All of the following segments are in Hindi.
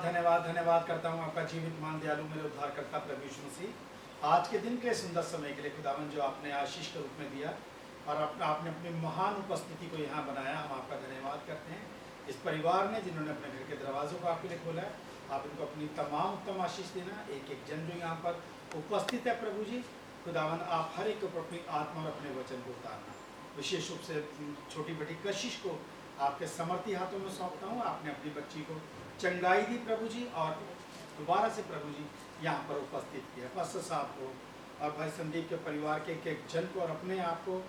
धन्यवाद करता हूँ आपका जीवित मान दयालु मेरे उद्धारकर्ता प्रभु यीशु मसीह। आज के दिन के सुंदर समय के लिए खुदावन जो आपने आशीष के रूप में दिया और आपने अपनी महान उपस्थिति को यहाँ बनाया, हम आपका धन्यवाद करते हैं। इस परिवार ने जिन्होंने अपने घर के दरवाजों को आपके लिए खोला है, आप इनको अपनी तमाम उत्तम आशीष देना। एक एक जन जो यहाँ पर उपस्थित है प्रभु जी, खुदावन आप हर एक को अपनी आत्मा और अपने वचन को उतारना। विशेष रूप से छोटी बेटी कशिश को आपके समर्थी हाथों में सौंपता हूँ। आपने अपनी बच्ची को चंगाई दी प्रभु जी, और दोबारा से प्रभु जी यहाँ पर उपस्थित किया। पास्टर साहब को और भाई संदीप के परिवार के एक जन को और अपने आप को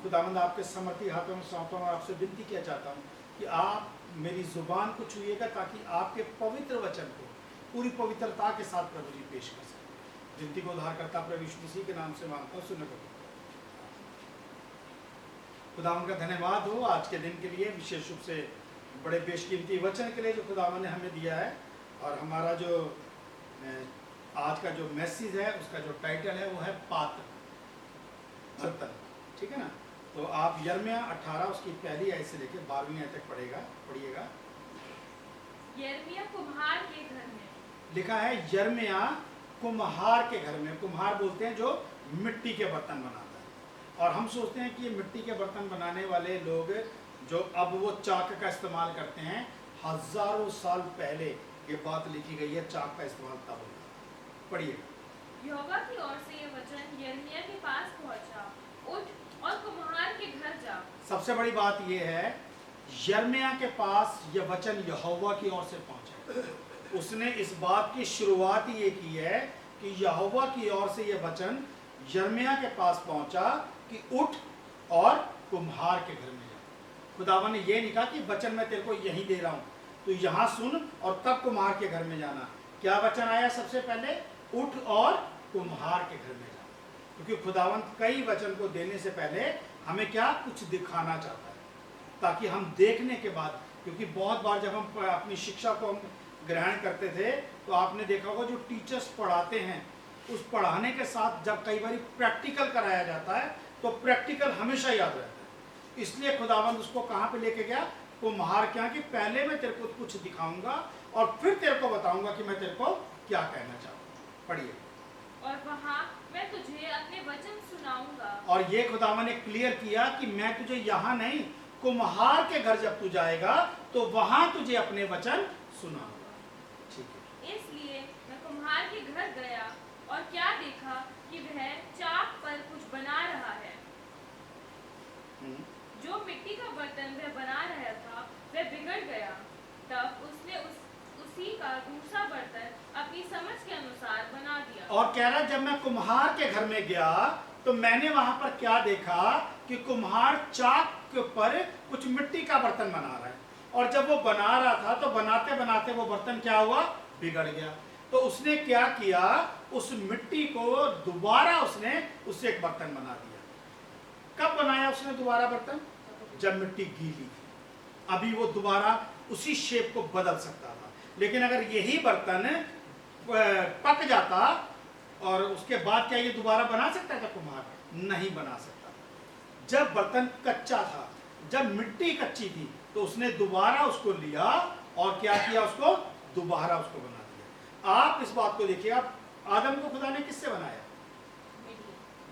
खुदावंद आपके समर्थी हाथों में सौंपता हूँ। आपसे विनती किया चाहता हूँ कि आप मेरी जुबान को छूइएगा, ताकि आपके पवित्र वचन को पूरी पवित्रता के साथ प्रभु जी पेश कर सकें। विनती को उद्धारकर्ता प्रभु यीशु मसीह के नाम से मांगता हूँ, सुनने को। खुदावन का धन्यवाद हो आज के दिन के लिए, विशेष रूप से बड़े बेशकीमती वचन के लिए जो खुदावन ने हमें दिया है। और हमारा जो आज का जो मैसेज है उसका जो टाइटल है वो है पात्र, बर्तन, ठीक है ना। तो आप यिर्मयाह 18 उसकी पहली आयत से लेकर 12वीं आयत तक पढ़िएगा। यिर्मयाह कुम्हार के घर में लिखा है, यिर्मयाह कुम्हार के घर में। कुम्हार बोलते हैं जो मिट्टी के बर्तन बनाता है। और हम सोचते हैं कि ये मिट्टी के बर्तन बनाने वाले लोग जो अब वो चाक का इस्तेमाल करते हैं, हजारों साल पहले ये बात लिखी गई है, चाक का इस्तेमाल तब होता। पढ़िए। यहोवा की ओर से ये वचन यिर्मयाह के पास पहुंचा, उठ और कुम्हार के घर जा। सबसे बड़ी बात ये है, यिर्मयाह के पास ये वचन यहोवा की ओर से पहुंचा। उसने इस बात की शुरुआत ये की है कि यहोवा की ओर से ये वचन यिर्मयाह के पास पहुंचा कि उठ और कुम्हार के घर में जा। खुदावन ने ये लिखा कि वचन मैं तेरे को यही दे रहा हूँ, तो यहाँ सुन और तब कुम्हार के घर में जाना। क्या वचन आया सबसे पहले? उठ और कुम्हार के घर में जा। क्योंकि खुदावन कई वचन को देने से पहले हमें क्या कुछ दिखाना चाहता है, ताकि हम देखने के बाद, क्योंकि बहुत बार जब हम अपनी शिक्षा को हम ग्रहण करते थे तो आपने देखा होगा जो टीचर्स पढ़ाते हैं उस पढ़ाने के साथ जब कई बार प्रैक्टिकल कराया जाता है तो प्रैक्टिकल हमेशा याद रहता है। इसलिए खुदावंद उसको कहाँ पे लेके गया? कुम्हार क्या, कि पहले मैं तेरे को कुछ दिखाऊंगा और फिर तेरे को बताऊंगा कि मैं तेरे को क्या कहना चाहूँ। पढ़िए। और वहाँ मैं तुझे अपने वचन सुनाऊंगा। और ये खुदावन ने क्लियर किया कि मैं तुझे यहाँ नहीं, कुम्हार के घर जब तू जाएगा तो वहां तुझे अपने वचन सुनाऊंगा। ठीक है। इसलिए मैं कुम्हार के घर गया और क्या देखा कि वह चाक पर कुछ बना रहा है। जो मिट्टी का बर्तन वह बना रहा था वह बिगड़ गया। तब उसने उसी का दूसरा बर्तन अपनी समझ के अनुसार बना दिया। और कह रहा, जब मैं कुम्हार के घर में गया तो मैंने वहां पर क्या देखा कि कुम्हार चाक के ऊपर कुछ मिट्टी का बर्तन बना रहा है। और जब वो बना रहा था तो बनाते बनाते वो बर्तन क्या हुआ? बिगड़ गया। तो उसने क्या किया? उस मिट्टी को दोबारा उसने उससे एक बर्तन बना दिया। कब बनाया उसने दोबारा बर्तन? जब मिट्टी गीली थी। अभी वो दोबारा उसी शेप को बदल सकता था, लेकिन अगर यही बर्तन पक जाता और उसके बाद क्या ये दोबारा बना सकता था कुम्हार? नहीं बना सकता। जब बर्तन कच्चा था, जब मिट्टी कच्ची थी, तो उसने दोबारा उसको लिया और क्या किया? उसको दोबारा उसको बना दिया। आप इस बात को देखिए, आप आदम को खुदा ने किससे बनाया?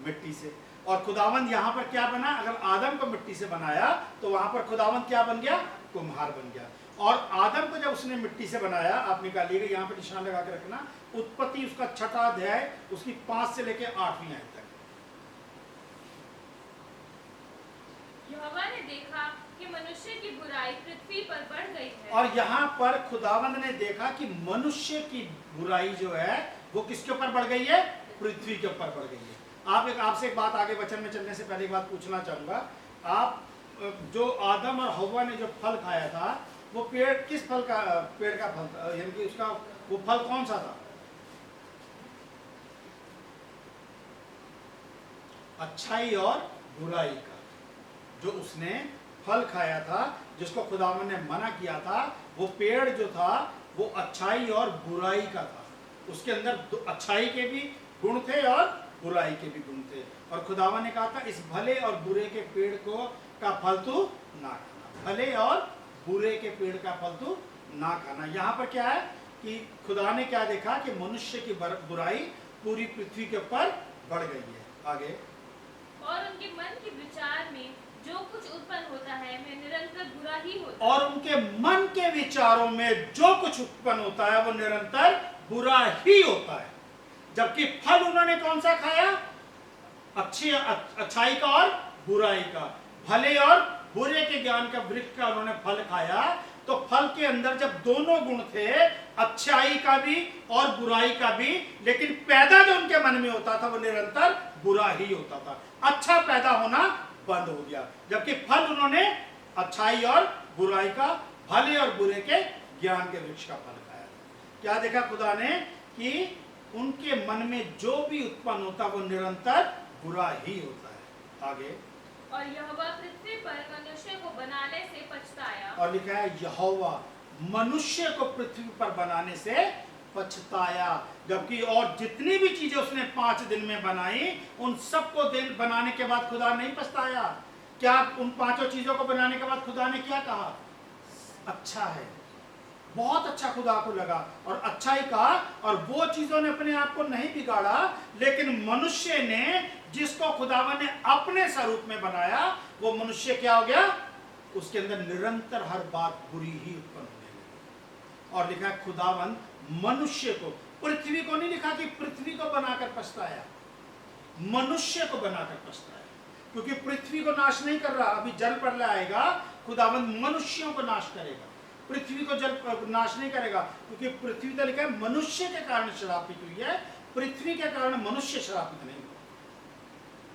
मिट्टी से। और खुदावंद यहाँ पर क्या बना? अगर आदम को मिट्टी से बनाया तो वहां पर खुदावंद क्या बन गया? कुम्हार बन गया। और आदम को जब उसने मिट्टी से बनाया, आप निकालिएगा, यहाँ पर निशान लगा के रखना, उत्पत्ति उसका 6वां अध्याय उसकी 5 से लेकर 8वीं आयत तक। यहोवा ने देखा कि मनुष्य की बुराई पृथ्वी पर बढ़ गई है। और यहाँ पर खुदावंद ने देखा कि मनुष्य की बुराई जो है वो किसके ऊपर बढ़ गई है? पृथ्वी के ऊपर बढ़ गई है। आपसे एक बात, आगे वचन में चलने से पहले एक बात पूछना चाहूंगा। आप जो आदम और हव्वा ने जो फल खाया था, वो पेड़ किस फल का? पेड़ का फल था, यानी कि उसका वो फल कौन सा था? अच्छाई और बुराई का। जो उसने फल खाया था, जिसको खुदावन ने मना किया था, वो पेड़ जो था वो अच्छाई और बुराई का था। उसके अंदर अच्छाई के भी गुण थे और बुराई के भी गुण थे। और खुदावन ने कहा था, इस भले और बुरे के पेड़ का फल तू ना खाना। भले और बुरे के पेड़ का फल तू ना खाना। यहाँ पर क्या है? कि खुदा ने क्या देखा कि मनुष्य की बुराई पूरी पृथ्वी के ऊपर बढ़ गई है। आगे, और उनके मन के विचार में जो कुछ उत्पन्न होता है वह निरंतर बुरा ही होता है। और उनके मन के विचारों में जो कुछ उत्पन्न होता है वो निरंतर बुरा ही होता है। जबकि फल उन्होंने कौन सा खाया? अच्छाई का और बुराई का, भले और बुरे के ज्ञान का वृक्ष का उन्होंने फल खाया। तो फल के अंदर जब दोनों गुण थे, अच्छाई का भी और बुराई का भी, लेकिन पैदा जो उनके मन में होता था वो निरंतर बुरा ही होता था। अच्छा पैदा होना बंद हो गया, जबकि फल उन्होंने अच्छाई और बुराई का, भले और बुरे के ज्ञान के वृक्ष का फल खाया। क्या देखा खुदा ने? कि उनके मन में जो भी उत्पन्न होता वो निरंतर बुरा ही होता है। आगे, और यहोवा पृथ्वी पर मनुष्य को बनाने से पछताया। और लिखा है यहोवा मनुष्य को पृथ्वी पर बनाने से पछताया। जबकि और जितनी भी चीजें उसने 5 दिन में बनाई, उन सबको दिन बनाने के बाद खुदा नहीं पछताया। क्या उन 5 चीजों को बनाने के बाद खुदा ने क्या कहा? अच्छा है, बहुत अच्छा खुदा को लगा और अच्छा ही कहा। और वो चीजों ने अपने आप को नहीं बिगाड़ा, लेकिन मनुष्य ने जिसको खुदावन ने अपने स्वरूप में बनाया, वो मनुष्य क्या हो गया? उसके अंदर निरंतर हर बात बुरी ही उत्पन्न होने लगी। और लिखा है खुदावन मनुष्य को, पृथ्वी को नहीं लिखा कि पृथ्वी को बनाकर पछताया, मनुष्य को बनाकर पछताया। क्योंकि पृथ्वी को नाश नहीं कर रहा, अभी जल प्रलय आएगा, खुदावन मनुष्यों को नाश करेगा, पृथ्वी को जल नाश नहीं करेगा। क्योंकि पृथ्वी तो लिखा है मनुष्य के कारण श्रापित हुई है, पृथ्वी के कारण मनुष्य श्रापित नहीं हुआ।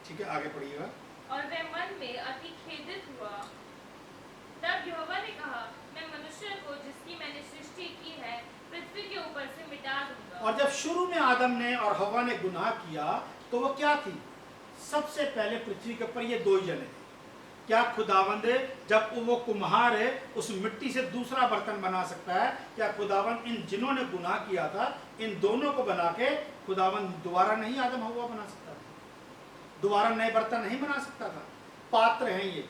ठीक है, आगे पढ़िएगा। और वह मन में अति खेदित हुआ। तब यहोवा ने कहा, मैं मनुष्य को जिसकी मैंने सृष्टि की है पृथ्वी के ऊपर से मिटा दूंगा। और जब शुरू में आदम ने और हवा ने गुनाह किया तो वो क्या थी? सबसे पहले पृथ्वी के ऊपर ये 2 ही जने थे। क्या खुदावंद जब वो कुम्हार है उस मिट्टी से दूसरा बर्तन बना सकता है? क्या खुदावंद इन जिन्होंने गुनाह किया था इन दोनों को बना के खुदावंद दोबारा नहीं आदम हवा बना सकता था? दोबारा नए बर्तन नहीं बना सकता था? पात्र हैं ये,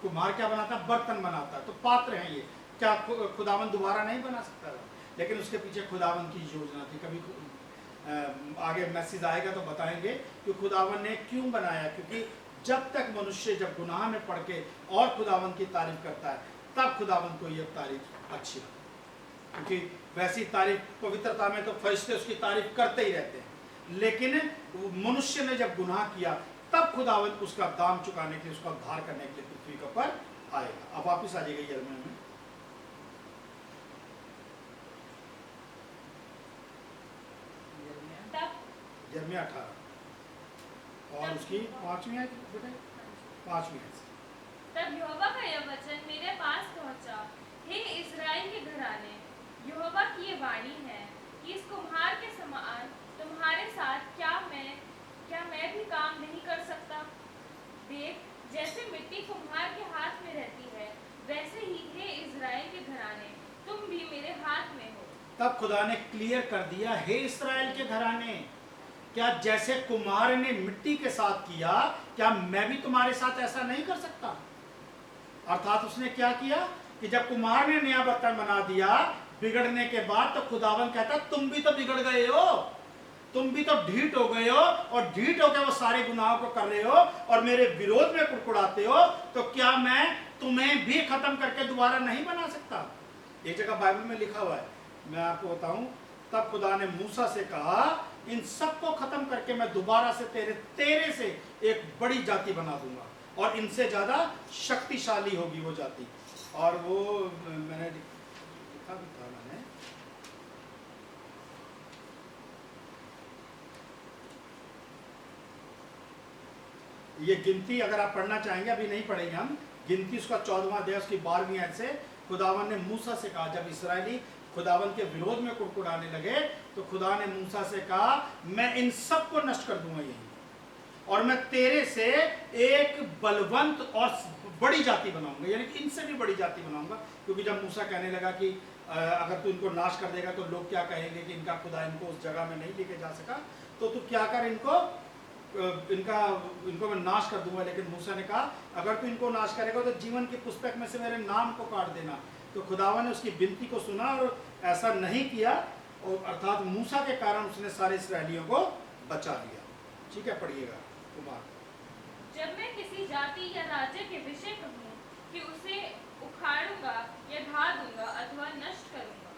कुम्हार क्या बनाता? बर्तन बनाता। तो पात्र हैं ये, क्या खुदावंद दोबारा नहीं बना सकता था? लेकिन उसके पीछे खुदावंद की योजना थी। कभी आगे मैसेज आएगा तो बताएंगे कि खुदावंद ने क्यों बनाया। क्योंकि जब तक मनुष्य जब गुनाह में पड़ के और खुदावंद की तारीफ करता है, तब खुदावंद को यह तारीफ अच्छी लगती। क्योंकि वैसी तारीफ पवित्रता में तो फरिश्ते उसकी तारीफ करते ही रहते हैं, लेकिन मनुष्य ने जब गुनाह किया तब खुदावंद उसका दाम चुकाने के लिए, उसका उद्धार करने के लिए पृथ्वी के ऊपर आएगा। अब वापिस आ जाएगा यिर्मयाह में। यिर्मयाह 18 और उसकी 5वीं आयत बेटे, 5वीं आयत। तब यहोवा का यह वचन मेरे पास पहुंचा, हे इस्राएल के घराने, यहोवा की ये वाणी है कि इस कुम्हार के समान तुम्हारे साथ क्या मैं भी काम नहीं कर सकता? देख, जैसे मिट्टी कुम्हार के हाथ में रहती है, वैसे ही हे इस्राएल के घराने, तुम भी मेरे हाथ में हो। तब खुदा ने क्लियर कर दिया, हे इस्राएल के घराने, क्या जैसे कुम्हार ने मिट्टी के साथ किया, क्या मैं भी तुम्हारे साथ ऐसा नहीं कर सकता? अर्थात उसने क्या किया कि जब कुम्हार ने नया बर्तन बना दिया बिगड़ने के बाद, तो खुदावन कहता तुम भी तो बिगड़ गए हो, तुम भी तो ढीठ हो गए हो, और ढीठ होकर वो सारे गुनाहों को कर रहे हो और मेरे विरोध में कुड़कुड़ाते हो, तो क्या मैं तुम्हें भी खत्म करके दोबारा नहीं बना सकता? एक जगह बाइबल में लिखा हुआ है, मैं आपको बताऊं, तब खुदा ने मूसा से कहा, इन सबको खत्म करके मैं दोबारा से तेरे से एक बड़ी जाति बना दूंगा और इनसे ज्यादा शक्तिशाली होगी वो जाति। और वो मैंने लिखा भी था, मैंने ये गिनती अगर आप पढ़ना चाहेंगे, अभी नहीं पढ़ेंगे हम, गिनती उसका 14वां अध्याय उसकी 12वीं आयत से खुदावन ने मूसा से कहा, जब इस्राएली खुदावन के विरोध में कुड़कुड़ाने लगे तो खुदा ने मूसा से कहा, मैं इन सब को नष्ट कर दूंगा यहीं, और मैं तेरे से एक बलवंत और बड़ी जाति बनाऊंगा, यानी कि इनसे भी बड़ी जाति बनाऊंगा। क्योंकि जब मूसा कहने लगा कि अगर तू इनको नाश कर देगा तो लोग क्या कहेंगे कि इनका खुदा इनको उस जगह में नहीं लेके जा सका, तो तू क्या कर, इनको मैं नाश कर दूंगा। लेकिन मूसा ने कहा, अगर तू इनको नाश करेगा तो जीवन की पुस्तक में से मेरे नाम को काट देना। तो खुदावन ने उसकी विनती को सुना और ऐसा नहीं किया, और अर्थात मूसा के कारण उसने सारे इसराइलियों को बचा लिया। ठीक है, पढ़िएगा कुमार। जब मैं किसी जाति या राज्य के विषय कहूँ कि उसे उखाड़ूंगा या ढा दूंगा अथवा नष्ट करूंगा,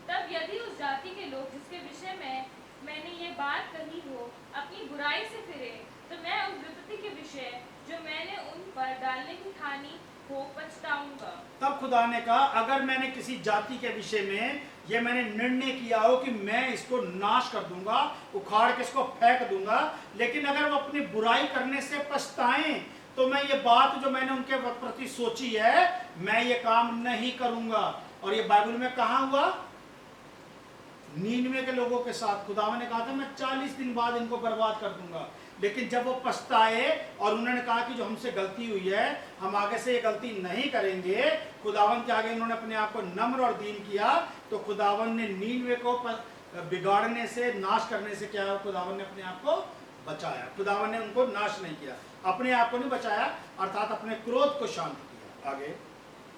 तब यदि उस जाति के लोग जिसके विषय में मैंने ये बात कही हो अपनी बुराई से फिरे, तो मैं उस विपत्ति के विषय जो मैंने उन पर डालने की ठानी हो पछताऊंगा। तब खुदा ने कहा, अगर मैंने किसी जाति के विषय में ये मैंने निर्णय किया हो कि मैं इसको नाश कर दूंगा, उखाड़ के इसको फेंक दूंगा, लेकिन अगर वो अपनी बुराई करने से पछताएं, तो मैं ये बात जो मैंने उनके प्रति सोची है, मैं ये काम नहीं करूंगा। और ये बाइबल में कहाँ हुआ? नीनवे के लोगों के साथ खुदावन ने कहा था मैं 40 दिन बाद इनको बर्बाद कर दूंगा। लेकिन जब वो पछताए और उन्होंने कहा कि जो हमसे गलती हुई है हम आगे से ये गलती नहीं करेंगे, खुदावन के आगे उन्होंने अपने आप को नम्र और दीन किया, तो खुदावन ने नीनवे को बिगाड़ने से, नाश करने से क्या है, खुदावन ने अपने आप को बचाया। खुदावन ने उनको नाश नहीं किया, अपने आप को नहीं बचाया, अर्थात अपने क्रोध को शांत किया। आगे,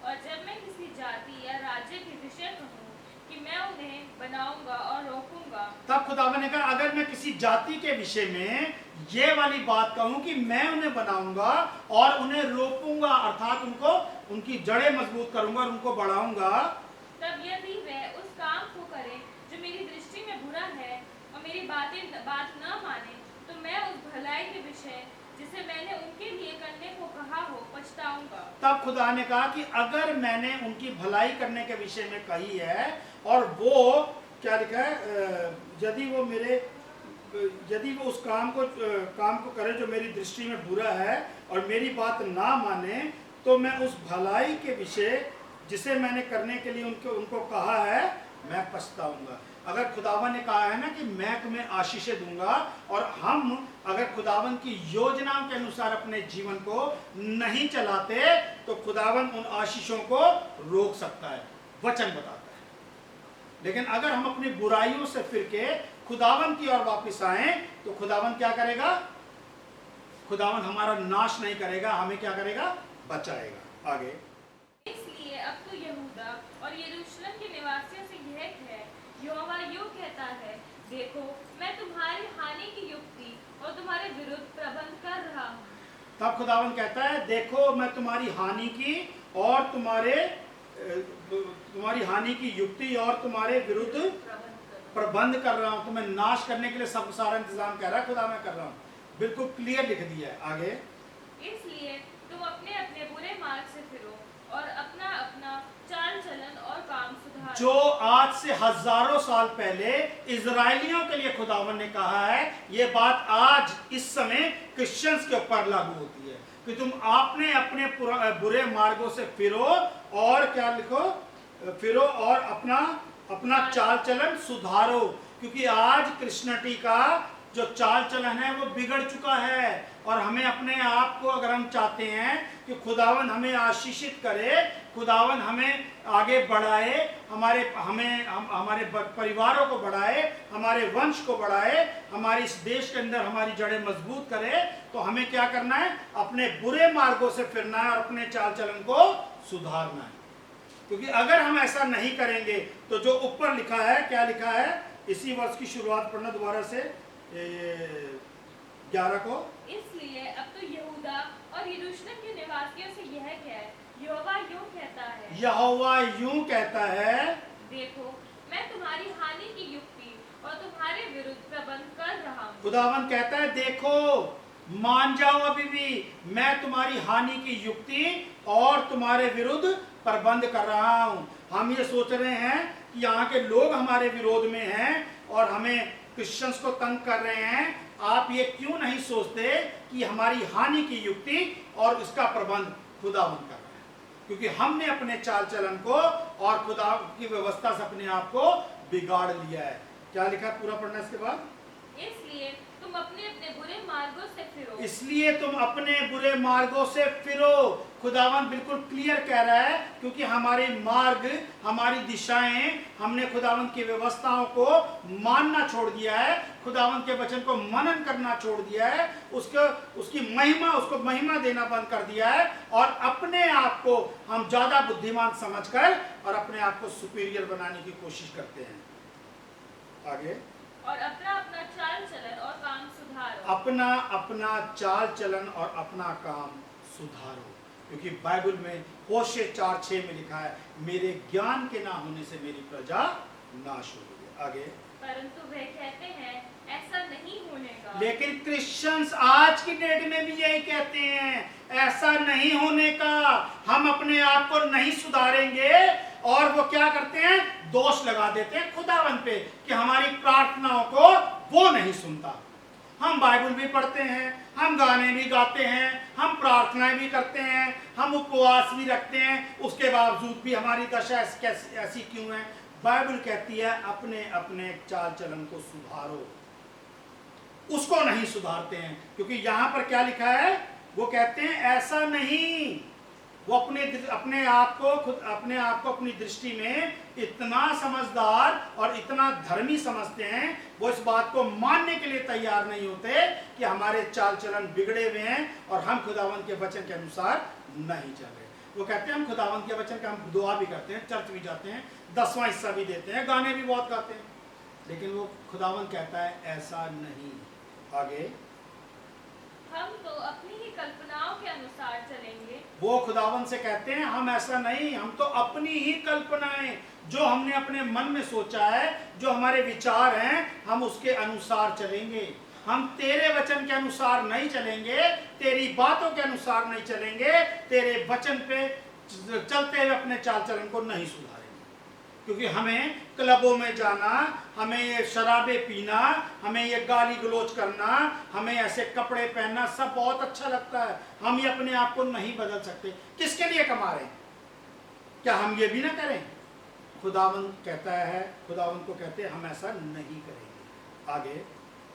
और जब मैं किसी जाति या राज्य के विषय कहूँ कि मैं उन्हें बनाऊंगा और रोपूंगा, तब खुदावन ने कहा, अगर मैं किसी जाति के विषय में ये वाली बात कहूं कि मैं उन्हें बनाऊंगा और उन्हें रोपूंगा, अर्थात उनको उनकी जड़ें मजबूत करूंगा और उनको बढ़ाऊंगा, तब यदि वह उस काम को करे जो मेरी दृष्टि में बुरा है और मेरी बात न माने, तो मैं उस भलाई के विषय जिसे मैंने उनके लिए करने को कहा हो पछताऊंगा। तब खुदा ने कहा कि अगर मैंने उनकी भलाई करने के विषय में कही है और वो क्या लिखा है, यदि वो उस काम को करे जो मेरी दृष्टि में बुरा है और मेरी बात ना माने, तो मैं उस भलाई के विषय जिसे मैंने करने के लिए उनको कहा है मैं पछताऊंगा। अगर खुदावन ने कहा है ना कि मैं तुम्हें आशीषें दूंगा, और हम अगर खुदावन की योजनाओं के अनुसार अपने जीवन को नहीं चलाते, तो खुदावन उन आशीषों को रोक सकता है, वचन बताता है। लेकिन अगर हम अपनी बुराइयों से फिर के खुदावन की ओर वापस आए, तो खुदावन क्या करेगा? खुदावन हमारा नाश नहीं करेगा, हमें क्या करेगा? बचाएगा। आगे, इसलिए अब तो यहूदा और यरूशलेम के निवासियों से यह कह, यहोवा यूं कहता है, देखो मैं तुम्हारी हानि की युक्ति और तुम्हारे विरुद्ध प्रबंध कर रहा हूँ। तब खुदावन कहता है, देखो मैं तुम्हारी हानि की और तुम्हारी हानि की युक्ति और तुम्हारे विरुद्ध प्रबंध कर रहा हूँ। तुम्हें नाश करने के लिए सब सारा इंतजाम कह रहा है खुदा, मैं कर रहा हूँ। बिल्कुल क्लियर लिख दिया है। आगे, इसलिए तुम अपने अपने बुरे मार्ग से फिरो और अपना अपना चाल चलन और काम सुधारो। जो आज से हजारों साल पहले इजराइलियों के लिए खुदावन ने कहा है, ये बात आज इस समय क्रिश्चियंस के ऊपर लागू होती है कि तुम आपने अपने बुरे मार्गों से फिरो और क्या लिखो, फिरो और अपना चाल चलन सुधारो, क्योंकि आज क्रिश्चियनिटी का जो चाल चलन है वो बिगड़ चुका है। और हमें अपने आप को, अगर हम चाहते हैं कि खुदावन हमें आशीषित करे, खुदावन हमें आगे बढ़ाए, हमारे परिवारों को बढ़ाए, हमारे वंश को बढ़ाए, हमारे इस देश के अंदर हमारी जड़ें मजबूत करे, तो हमें क्या करना है? अपने बुरे मार्गों से फिरना है और अपने चाल चलन को सुधारना है। क्योंकि अगर हम ऐसा नहीं करेंगे तो जो ऊपर लिखा है, क्या लिखा है? इसी वर्ष की शुरुआत पढ़ना दोबारा से 11 को। इसलिए अब तो यहूदा और यरूशलेम के निवासियों से यह कह, यहोवा यूं कहता है, यहोवा यूं कहता है, देखो मैं तुम्हारी हानि की युक्ति और तुम्हारे विरुद्ध प्रबंध कर रहा हूँ। खुदावन कहता है, देखो मान जाओ, अभी भी मैं तुम्हारी हानि की युक्ति और तुम्हारे विरुद्ध प्रबंध कर रहा हूँ। हम ये सोच रहे हैं कि यहाँ के लोग हमारे विरोध में हैं और हमें क्रिश्चियंस को तंग कर रहे हैं। आप ये क्यों नहीं सोचते कि हमारी हानि की युक्ति और उसका प्रबंध खुदावन कर रहा है? क्योंकि हमने अपने चाल चलन को और खुदा की व्यवस्था से अपने आप को बिगाड़ लिया है। क्या लिखा पूरा पढ़ना इसके बाद? इसलिए तुम अपने अपने बुरे मार्गों से फिरो। इसलिए तुम अपने बुरे मार्गों से फिरो। खुदावन बिल्कुल क्लियर कह रहा है, क्योंकि हमारे मार्ग, हमारी दिशाएं, हमने खुदावन की व्यवस्थाओं को मानना छोड़ दिया है, खुदावन के वचन को मनन करना छोड़ दिया है, उसकी महिमा देना बंद कर दिया है, और अपने आप को हम ज्यादा बुद्धिमान समझकर और अपने आप को सुपीरियर बनाने की कोशिश करते हैं। आगे, और अपना अपना चाल चलन और काम सुधारो। अपना अपना चाल चलन और अपना काम सुधारो, क्योंकि बाइबल में होशे 4:6 में लिखा है, मेरे ज्ञान के ना होने से मेरी प्रजा नाश हो गई। आगे, परंतु वे कहते हैं ऐसा नहीं होने का। लेकिन क्रिश्चियंस आज की डेट में भी यही कहते हैं, ऐसा नहीं होने का, हम अपने आप को नहीं सुधारेंगे, और वो क्या करते हैं, दोष लगा देते हैं खुदावन पे कि हमारी प्रार्थनाओं को वो नहीं सुनता। हम बाइबल भी पढ़ते हैं, हम गाने भी गाते हैं, हम प्रार्थनाएं भी करते हैं, हम उपवास भी रखते हैं, उसके बावजूद भी हमारी दशा ऐसी क्यों है? बाइबल कहती है अपने अपने चाल चलन को सुधारो। उसको नहीं सुधारते हैं, क्योंकि यहां पर क्या लिखा है, वो कहते हैं ऐसा नहीं। वो अपने आप को अपनी दृष्टि में इतना समझदार और इतना धर्मी समझते हैं, वो इस बात को मानने के लिए तैयार नहीं होते कि हमारे चाल चलन बिगड़े हुए हैं और हम खुदावन के वचन के अनुसार नहीं चल रहे। वो कहते हैं हम खुदावन के वचन का, हम दुआ भी करते हैं, चर्च भी जाते हैं, 10वां हिस्सा भी देते हैं, गाने भी बहुत गाते हैं, लेकिन वो खुदावन कहता है ऐसा नहीं। आगे, हम तो अपनी ही कल्पनाओं के अनुसार चलेंगे। वो खुदावन से कहते हैं हम ऐसा नहीं, हम तो अपनी ही कल्पनाएं, जो हमने अपने मन में सोचा है, जो हमारे विचार हैं, हम उसके अनुसार चलेंगे। हम तेरे वचन के अनुसार नहीं चलेंगे, तेरी बातों के अनुसार नहीं चलेंगे, तेरे वचन पे चलते हुए अपने चाल चलन को नहीं सुधारेंगे। क्योंकि हमें क्लबों में जाना, हमें ये शराबें पीना, हमें ये गाली गलौज करना, हमें ऐसे कपड़े पहनना सब बहुत अच्छा लगता है। हम ये अपने आप को नहीं बदल सकते। किसके लिए कमा रहे हैं? क्या हम ये भी ना करें? खुदावन कहता है, खुदावन को कहते हैं हम ऐसा नहीं करेंगे। आगे,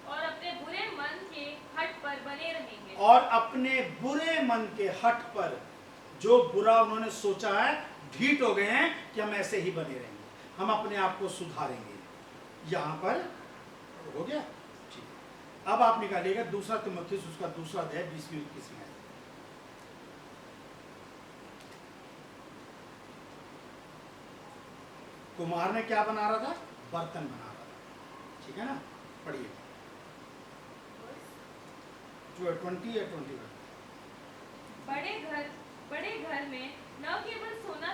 और अपने बुरे मन के हट पर बने रहेंगे। और अपने बुरे मन के हट पर, जो बुरा उन्होंने सोचा है, ढीठ हो गए हैं कि हम ऐसे ही बने रहेंगे, हम अपने आप को सुधारेंगे। यहां पर हो गया, ठीक है। अब आप निकालिएगा 2 तीमुथियुस उसका 2 अध्याय 20-21 में। कुम्हार ने क्या बना रहा था? बर्तन बना रहा था, ठीक है ना? पढ़िए 20 या 21। बड़े घर में न केवल सोना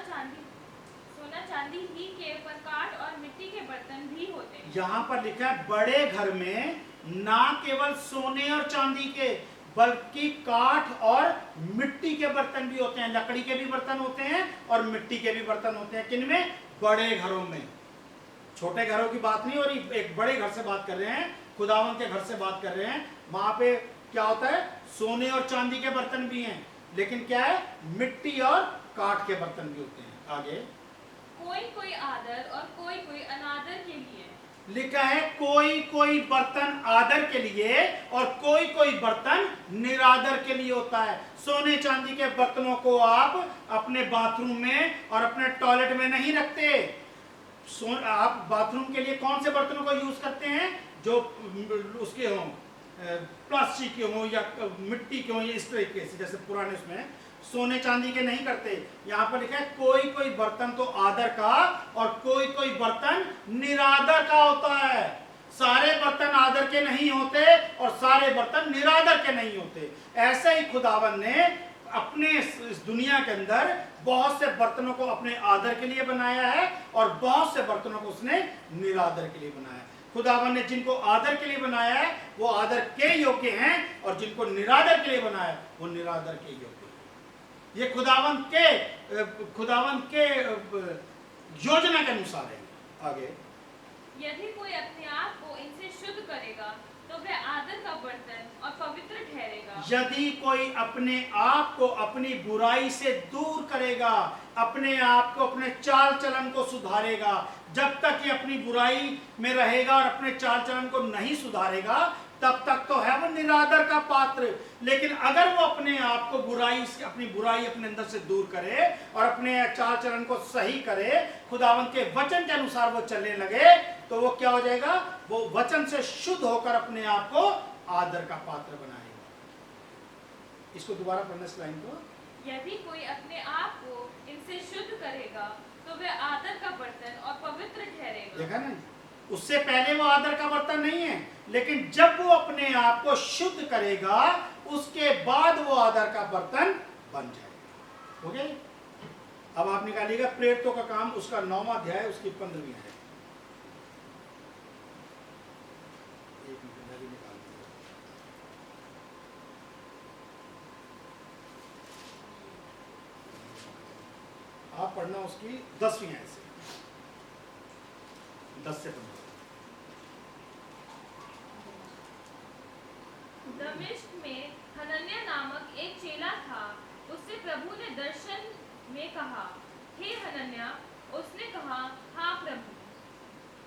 चांदी ही के, पर काठ और मिट्टी के बर्तन भी होते हैं। यहाँ पर लिखा है बड़े घर में ना केवल सोने और चांदी के, बल्कि काठ और मिट्टी के बर्तन भी होते हैं। लकड़ी के भी बर्तन होते हैं और मिट्टी के भी बर्तन होते हैं। किनमें? बड़े घरों में। छोटे घरों की बात नहीं हो रही, एक बड़े घर से बात कर रहे हैं, खुदावन के घर से बात कर रहे हैं। वहां पे क्या होता है? सोने और चांदी के बर्तन भी हैं, लेकिन क्या है? मिट्टी और काठ के बर्तन भी होते हैं। आगे, कोई आदर और कोई अनादर के लिए। लिखा है कोई बर्तन आदर के लिए और कोई बर्तन निरादर के लिए होता है। सोने चांदी के बर्तनों को आप अपने बाथरूम में और अपने टॉयलेट में नहीं रखते। आप बाथरूम के लिए कौन से बर्तनों को यूज करते हैं? जो उसके हों, प्लास्टिक के हों या मिट्टी के हों, इस तरीके से, जैसे पुराने उसमें। सोने चांदी के नहीं करते। यहाँ पर लिखा है कोई बर्तन तो आदर का और कोई बर्तन निरादर का होता है। सारे बर्तन आदर के नहीं होते और सारे बर्तन निरादर के नहीं होते। ऐसे ही खुदावन ने अपने इस दुनिया के अंदर बहुत से बर्तनों को अपने आदर के लिए बनाया है और बहुत से बर्तनों को उसने निरादर के लिए बनाया है। खुदावन ने जिनको आदर के लिए बनाया है वो आदर के योग्य हैं, और जिनको निरादर के लिए बनाया है वो निरादर के योग्य। ये खुदावन के योजना के अनुसार है। आगे, यदि कोई अपने आप को इनसे शुद्ध करेगा तो वह आदर का बर्तन और पवित्र ठहरेगा। यदि कोई अपने आप को अपनी बुराई से दूर करेगा, अपने आप को, अपने चाल चलन को सुधारेगा, जब तक ये अपनी बुराई में रहेगा और अपने चाल चलन को नहीं सुधारेगा तब तक तो है वो निरादर का पात्र। लेकिन अगर वो अपने आप को अपनी बुराई अपने अंदर से दूर करे और अपने चाल चलन को सही करे, खुदावंत के वचन के अनुसार वो चलने लगे, तो वो क्या हो जाएगा? वो वचन से शुद्ध होकर अपने आप को आदर का पात्र बनाएगा। इसको दोबारा पढ़ने इस लाइन को। यदि कोई अपने आप को इनसे शुद्ध करेगा तो वह आदर का बर्तन और पवित्र ठहरेगा। देखा ना, उससे पहले वो आदर का बर्तन नहीं है, लेकिन जब वो अपने आप को शुद्ध करेगा उसके बाद वो आदर का बर्तन बन जाएगा। हो गया? अब आप निकालिएगा प्रेरितों का काम, उसका 9वां अध्याय, उसकी 15वीं है। आप पढ़ना उसकी 10वीं आयत से, 10 से 15। दमिश्क में हनन्याह नामक एक चेला था। उससे प्रभु ने दर्शन में कहा, हे हनन्याह। उसने कहा, हाँ प्रभु।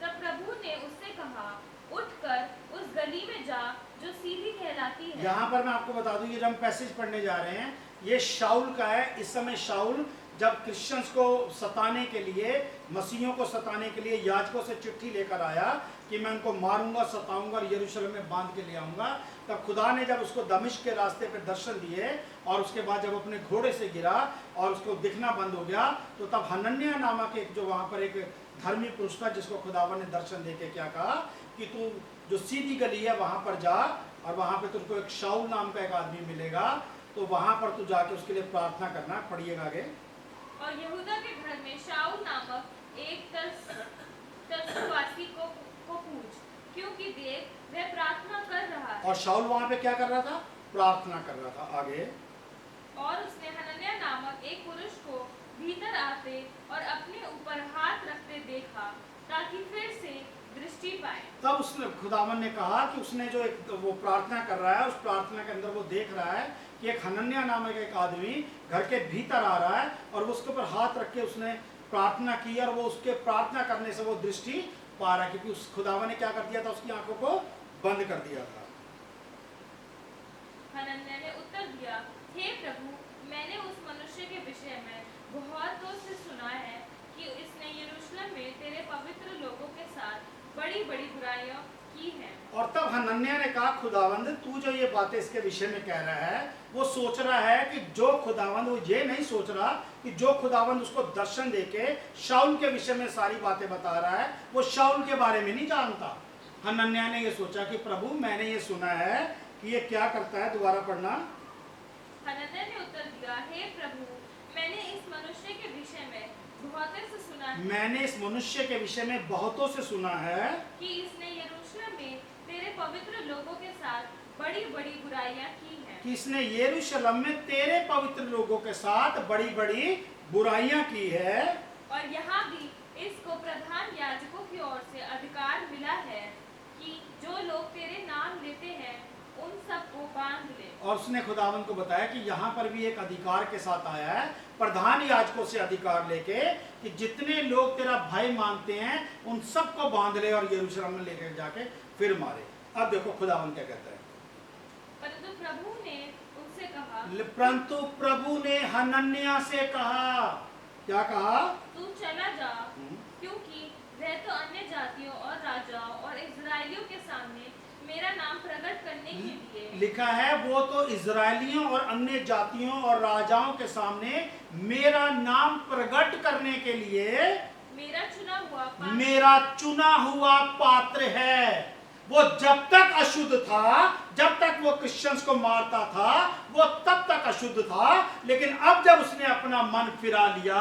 तब प्रभु ने उससे कहा, उठकर उस गली में जा जो सीधी कहलाती है। यहाँ पर मैं आपको बता दूं, ये जो हम पैसेज पढ़ने जा रहे हैं ये शाऊल का है। इस समय शाऊल जब क्रिश्चियंस को सताने के लिए, मसीहियों को सताने के लिए याजकों से चिट्ठी लेकर आया कि मैं उनको मारूंगा, सताऊंगा और यरूशलेम में बांध के ले आऊंगा, तब खुदा ने जब उसको दमिश्क के रास्ते पे दर्शन दिए और उसके बाद जब अपने घोड़े से गिरा और उसको दिखना बंद हो गया, तो तब हनन्याह नामक एक जो वहाँ पर एक धर्मी पुरुष था जिसको खुदावन ने दर्शन देके क्या कहा कि तू जो सीधी गली है वहाँ पर जा और वहाँ पे तुझको एक शाऊल नाम का एक आदमी मिलेगा, तो वहाँ पर तू जाके उसके लिए प्रार्थना करना। पढ़िएगा आगे। और यहूदा के घर में शाऊल नामक एक तर्सवासी को पूछ, क्योंकि देख वह प्रार्थना कर रहा है। और शाऊल वहाँ पे क्या कर रहा था? प्रार्थना कर रहा था। आगे। और उसने हनन्याह नामक एक पुरुष को भीतर आते और अपने ऊपर हाथ रखते देखा ताकि फिर से दृष्टि पाए। तब उसने, खुदावन ने कहा कि उसने जो एक वो प्रार्थना कर रहा है, उस प्रार्थना के अंदर वो देख रहा है कि एक हनन्याह नामक एक आदमी घर के भीतर आ रहा है और उसके ऊपर हाथ रख के उसने प्रार्थना की और वो उसके प्रार्थना करने से वो दृष्टि पा रहा है, क्योंकि उस खुदावन ने क्या कर दिया था? उसकी आंखों को बंद कर दिया था। हनन्याह ने उत्तर दिया, हे प्रभु, मैंने उस मनुष्य के विषय में बहुतों से सुना है कि इसने यरूशलेम में तेरे पवित्र लोगों के साथ बड़ी बड़ी बुराइयां की हैं। और तब हनन्याह ने कहा, खुदावंद तू जो ये बातें इसके विषय में कह रहा है, वो सोच रहा है कि जो खुदावंद, वो ये नहीं सोच रहा कि जो खुदावंद उसको दर्शन देके शाऊल के विषय में सारी बातें बता रहा है, वो शाऊल के बारे में नहीं जानता। हनन्याह ने ये सोचा कि प्रभु मैंने ये सुना है कि ये क्या करता है। दोबारा पढ़ना। हनन्याह ने उत्तर दिया, हे प्रभु, मैंने इस मनुष्य के विषय में बहुतों से सुना है। मैंने इस मनुष्य के विषय में बहुतों से सुना है कि इसने यरूशलेम में तेरे पवित्र लोगों के साथ बड़ी बड़ी बुराइयां की हैं। कि इसने यरूशलेम में तेरे पवित्र लोगों के साथ बड़ी बड़ी बुराइयां की है। और यहाँ भी इसको प्रधान याजकों की ओर से अधिकार मिला है कि जो लोग तेरे नाम लेते हैं उन सबको बांध ले। और उसने खुदावन को बताया कि यहाँ पर भी एक अधिकार के साथ आया है, प्रधान याजकों से अधिकार लेके, कि जितने लोग तेरा भाई मानते हैं उन सबको बांध ले और यरूशलेम में लेकर जाके फिर मारे। अब देखो खुदावन क्या कहता है। परंतु प्रभु ने उनसे कहा, परंतु प्रभु ने हनन्याह से कहा, क्या कहा? तू चला जा, क्योंकि वह तो अन्य जातियों और राजाओं और इजरायलियों के सामने मेरा नाम प्रकट करने के लिए, लिखा है वो तो इजरायलियों और अन्य जातियों और राजाओं के सामने मेरा नाम प्रकट करने के लिए मेरा चुना हुआ पात्र है। वो जब तक अशुद्ध था, जब तक वो क्रिश्चियंस को मारता था, वो तब तक अशुद्ध था, लेकिन अब जब उसने अपना मन फिरा लिया,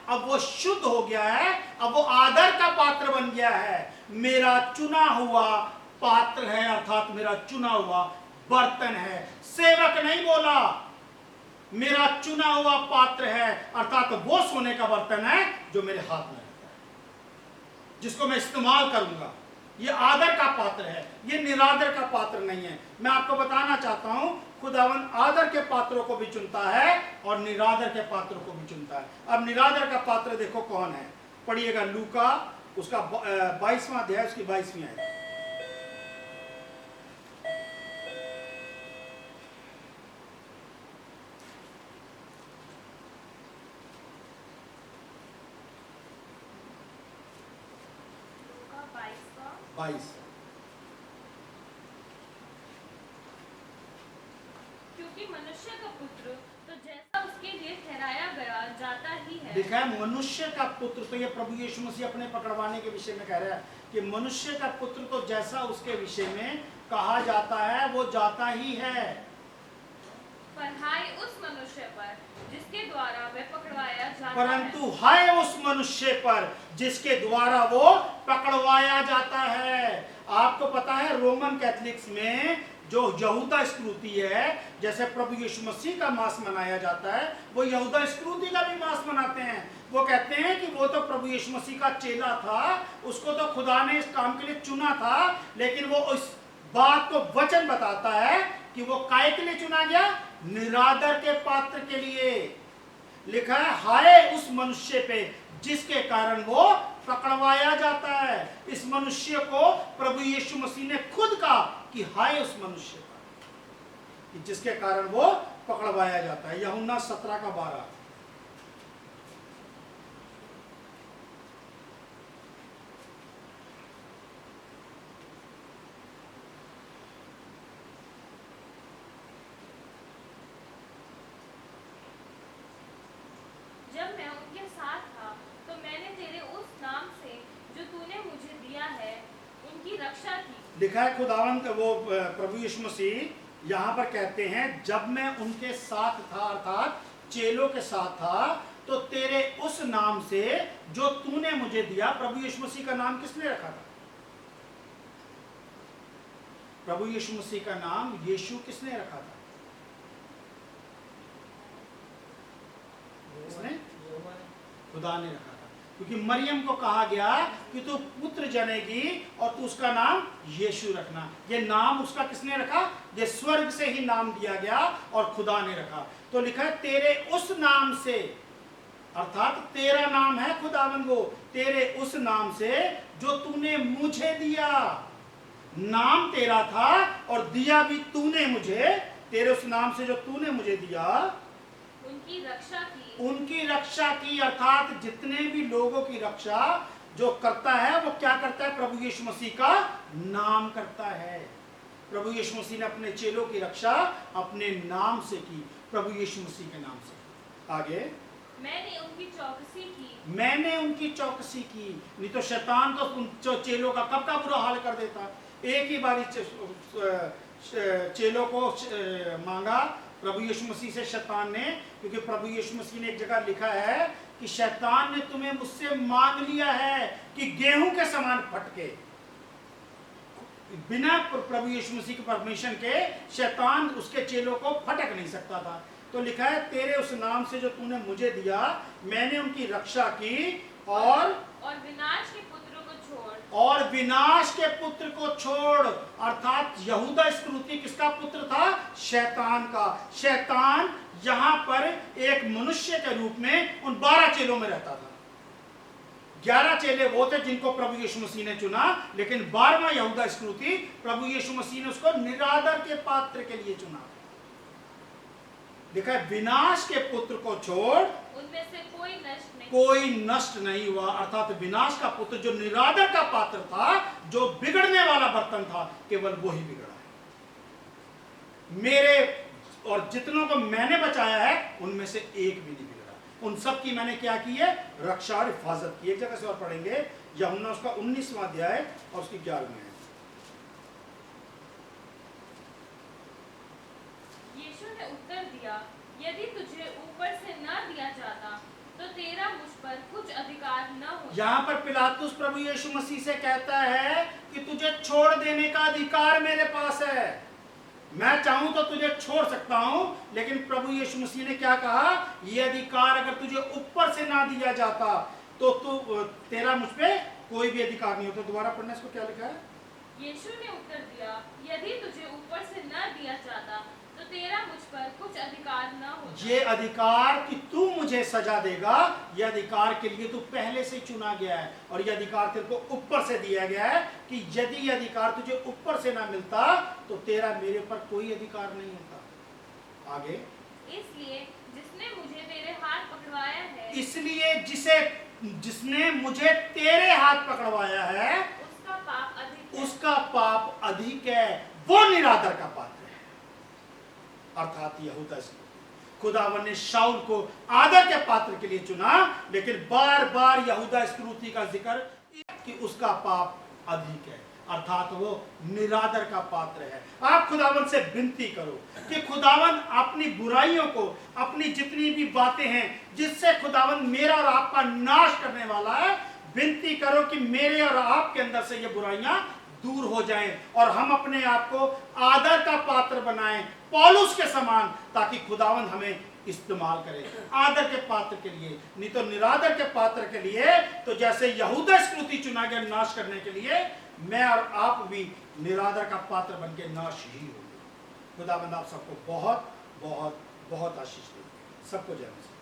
अब वो शुद्ध हो गया है, अब वो आदर का पात्र बन गया है। मेरा चुना हुआ पात्र है, अर्थात मेरा चुना हुआ बर्तन है। सेवक नहीं बोला, मेरा चुना हुआ पात्र है, अर्थात वो सोने का बर्तन है जो मेरे हाथ में रहता है, जिसको मैं इस्तेमाल करूंगा। ये आदर का पात्र है, ये निरादर का पात्र नहीं है। मैं आपको बताना चाहता हूं, खुदावन आदर के पात्रों को भी चुनता है और निरादर के पात्रों को भी चुनता है। अब निरादर का पात्र देखो कौन है, पढ़िएगा लूका उसका 22वां अध्याय, उसकी 22वीं आयत। लूका 22 22। क्योंकि मनुष्य का पुत्र तो जैसा उसके लिए ठहराया गया जाता ही है। लिखा है मनुष्य का पुत्र, तो ये प्रभु यीशु मसीह अपने पकड़वाने के विषय में कह रहा है कि मनुष्य का पुत्र तो जैसा उसके विषय में कहा जाता है वो जाता ही है। पर हाय उस मनुष्य पर जिसके द्वारा वह पकड़वाया जाता परंतु हाय उस मनुष्य पर जिसके द्वारा वो पकड़वाया जाता है। आपको पता है रोमन कैथलिक्स में जो यहूदा स्क्रूति है, जैसे प्रभु यीशु मसीह का मास मनाया जाता है, वो यहूदा स्क्रूति का भी मास मनाते हैं। वो कहते हैं कि वो तो प्रभु यीशु मसीह का चेला था, उसको तो खुदा ने इस काम के लिए चुना था, लेकिन वो उस बात को वचन बताता है कि वो काय के लिए चुना गया, निरादर के पात्र के लिए। लिखा है हाय उस मनुष्य पे जिसके कारण वो पकड़वाया जाता है। इस मनुष्य को प्रभु यीशु मसीह ने खुद कहा कि हाय उस मनुष्य पर कि जिसके कारण वो पकड़वाया जाता है। यूहन्ना 17:12। जब मैं उनके साथ था तो मैंने तेरे उस नाम से जो तूने मुझे दिया है उनकी रक्षा की। लिखा है खुदावंत वो प्रभु यीशु मसीह यहाँ पर कहते हैं जब मैं उनके साथ था, अर्थात चेलों के साथ था, तो तेरे उस नाम से जो तूने मुझे दिया। प्रभु यीशु मसीह का नाम किसने रखा था? प्रभु यीशु मसीह का नाम यीशु किसने रखा था? किसने? खुदा ने रखा था, क्योंकि मरियम को कहा गया कि तू पुत्र जनेगी और तू उसका नाम यीशु रखना। ये नाम उसका किसने रखा? ये स्वर्ग से ही नाम दिया गया और खुदा ने रखा। तो लिखा है तेरे उस नाम से, अर्थात तेरा नाम है खुदावंद, वो तेरे उस नाम से जो तूने मुझे दिया। नाम तेरा था और दिया भी तूने मुझे। तेरे उस नाम से जो तूने मुझे दिया, उनकी रक्षा की। उनकी रक्षा की, अर्थात जितने भी लोगों की रक्षा जो करता है वो क्या करता है? प्रभु यीशु मसीह का नाम करता है। प्रभु यीशु मसीह ने अपने चेलों की रक्षा अपने नाम से की, प्रभु यीशु मसीह के नाम से। आगे, मैंने उनकी चौकसी की। मैंने उनकी चौकसी की। नहीं तो शैतान तो उन चेलों का कब का बुरा हाल कर देता। एक ही बारी चेलों को मांगा प्रभु यीशु मसीह से शैतान ने, क्योंकि प्रभु यीशु मसीह ने एक जगह लिखा है कि शैतान ने तुम्हें मुझसे मांग लिया है कि गेहूं के समान फटके। बिना प्रभु यीशु मसीह के परमिशन के शैतान उसके चेलों को फटक नहीं सकता था। तो लिखा है तेरे उस नाम से जो तूने मुझे दिया, मैंने उनकी रक्षा की और विनाश के पुत्र को छोड़। और विनाश के पुत्र को छोड़, अर्थात यहूदा इस्करियोती किसका पुत्र था? शैतान का। शैतान यहाँ पर एक मनुष्य के रूप में उन 12 चेलों में रहता था। 11 चेले वो थे जिनको प्रभु यीशु मसीह ने चुना, लेकिन 12वां यहूदा इस्करियोती प्रभु यीशु मसीह ने उसको निरादर के पात्र के लिए चुना। लिखा है विनाश के पुत्र को छोड़, उनमें से कोई नष्ट नहीं हुआ। अर्थात विनाश का पुत्र जो निरादर का पात्र था, जो बिगड़ने वाला बर्तन था, केवल वो ही बिगड़ा है। मेरे और जितनों को मैंने बचाया है उनमें से एक भी नहीं बिगड़ा। उन सब की मैंने क्या की है? रक्षा और हिफाजत की। एक जगह से और पढ़ेंगे, यूहन्ना उसका 19वां अध्याय और उसकी 11वीं आयत। यीशु ने उत्तर दिया, यदि तुझे ऊपर से न दिया जाता तो तेरा मुझ पर कुछ अधिकार न होता। यहाँ पर पिलातुस प्रभु यीशु मसीह से कहता है कि तुझे छोड़ देने का अधिकार मेरे पास है। मैं चाहूं तो तुझे छोड़ सकता हूं, लेकिन प्रभु यीशु मसीह ने क्या कहा? ये अधिकार अगर तुझे ऊपर से ना दिया जाता तो तेरा मुझ पे कोई भी अधिकार नहीं होता। दोबारा पढ़ना, इसको क्या लिखा है? यीशु ने उत्तर दिया, यदि तुझे ऊपर से न दिया जाता तो तेरा मुझ पर कुछ अधिकार न होता। ये अधिकार कि तू मुझे सजा देगा, यह अधिकार के लिए तू पहले से चुना गया है। और यह अधिकार तेरे को ऊपर से दिया गया है कि यदि यह अधिकार तुझे ऊपर से ना मिलता तो तेरा मेरे पर कोई अधिकार नहीं होता। आगे, इसलिए जिसने मुझे तेरे हाथ पकड़वाया है, इसलिए जिसने मुझे तेरे हाथ पकड़वाया है उसका पाप अधिक है। उसका पाप अधिक है, वो निरादर का पात्र है। अर्थात यहूदा खुदावन ने शाऊल को आदर के पात्र के लिए चुना, लेकिन बार बार यहूदा इस्करियोती का जिक्र कि उसका पाप अधिक है, अर्थात वो निरादर का पात्र है। आप खुदावन से विनती करो कि खुदावन अपनी बुराइयों को, अपनी जितनी भी बातें हैं जिससे खुदावन मेरा और आपका नाश करने वाला है, विनती करो कि मेरे और आपके अंदर से ये बुराइयां दूर हो जाएं और हम अपने आप को आदर का पात्र बनाएं, पौलुस के समान, ताकि खुदावंद हमें इस्तेमाल करे आदर के पात्र के लिए, नहीं तो निरादर के पात्र के लिए। तो जैसे यहूदा इस्करियोती चुना गया नाश करने के लिए, मैं और आप भी निरादर का पात्र बन के नाश ही होंगे। खुदावंद आप सबको बहुत बहुत बहुत आशीष दे। सबको जय मसीह।